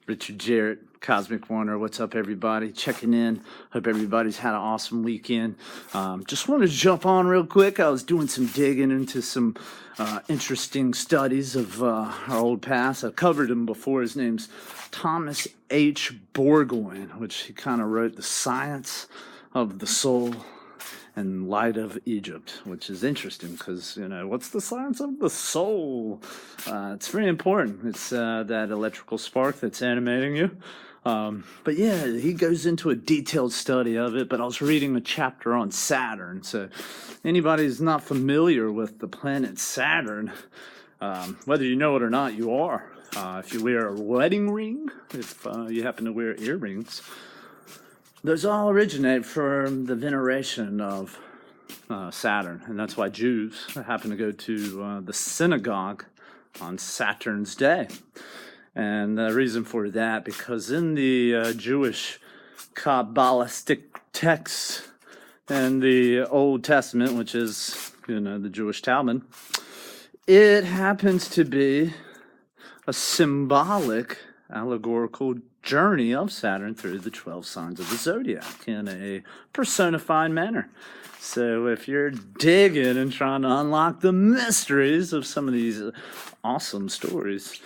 Richard Jarrett, Cosmic Wanderer. What's up, everybody? Checking in. Hope everybody's had an awesome weekend. Just wanted to jump on real quick. I was doing some digging into some interesting studies of our old past. I've covered him before. His name's Thomas H. Bourgoin, which he kind of wrote The Science of the Soul in Light of Egypt, which is interesting because, what's the science of the soul? It's very important. It's that electrical spark that's animating you. But yeah, he goes into a detailed study of it, but I was reading a chapter on Saturn. So anybody who's not familiar with the planet Saturn, whether you know it or not, you are. If you wear a wedding ring, if you happen to wear earrings, those all originate from the veneration of Saturn, and that's why Jews happen to go to the synagogue on Saturn's day. And the reason for that, because in the Jewish Kabbalistic texts and the Old Testament, which is, the Jewish Talmud, it happens to be a symbolic, allegorical journey of Saturn through the 12 signs of the zodiac in a personified manner. So if you're digging and trying to unlock the mysteries of some of these awesome stories,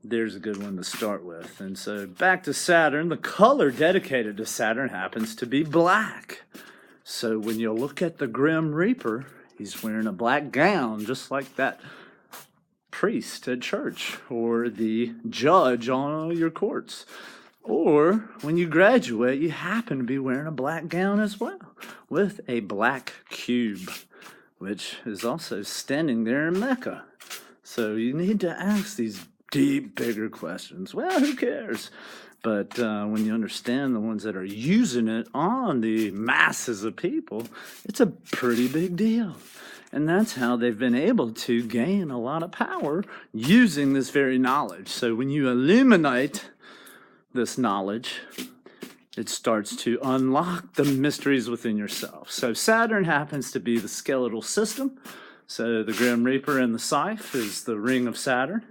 there's a good one to start with. And so back to Saturn, the color dedicated to Saturn happens to be black. So when you look at the Grim Reaper, he's wearing a black gown, just like that priest at church or the judge on your courts. Or when you graduate, you happen to be wearing a black gown as well, with a black cube, which is also standing there in Mecca. So you need to ask these deep, bigger questions. Well, who cares? But when you understand the ones that are using it on the masses of people, it's a pretty big deal. And that's how they've been able to gain a lot of power using this very knowledge. So when you illuminate this knowledge, it starts to unlock the mysteries within yourself. So Saturn happens to be the skeletal system. So the Grim Reaper and the Scythe is the ring of Saturn.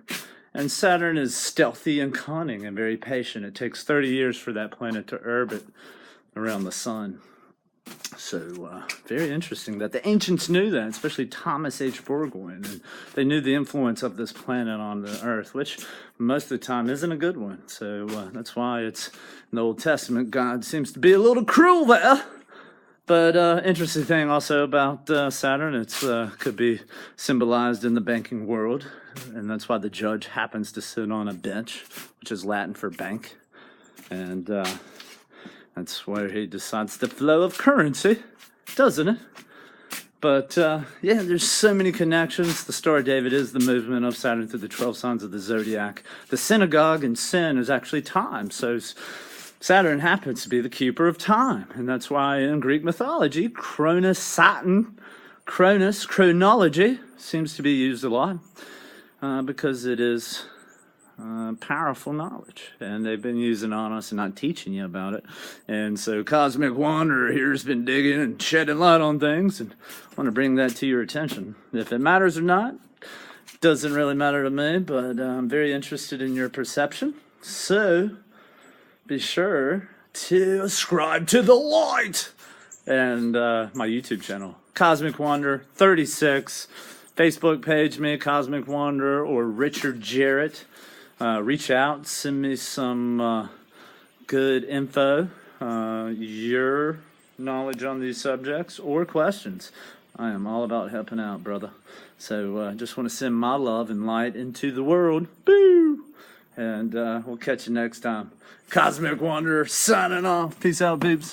And Saturn is stealthy and cunning and very patient. It takes 30 years for that planet to orbit around the sun. So very interesting that the ancients knew that, especially Thomas H. Bourgoin, and they knew the influence of this planet on the Earth, which most of the time isn't a good one. So that's why it's in the Old Testament, God seems to be a little cruel there. But interesting thing also about Saturn, it could be symbolized in the banking world, and that's why the judge happens to sit on a bench, which is Latin for bank, and that's where he decides the flow of currency, doesn't it? But yeah, there's so many connections. The Star of David is the movement of Saturn through the 12 signs of the zodiac. The synagogue in sin is actually time, so Saturn happens to be the keeper of time, and that's why in Greek mythology, chronology, seems to be used a lot because it is powerful knowledge, and they've been using it on us and not teaching you about it. And so Cosmic Wanderer here has been digging and shedding light on things, and I want to bring that to your attention. If it matters or not, doesn't really matter to me, but I'm very interested in your perception. So be sure to subscribe to the light and my YouTube channel, Cosmic Wanderer36, Facebook page, me, Cosmic Wanderer, or Richard Jarrett. Reach out, send me some good info, your knowledge on these subjects, or questions. I am all about helping out, brother. So just want to send my love and light into the world. Boo! And we'll catch you next time. Cosmic Wanderer signing off. Peace out, peeps.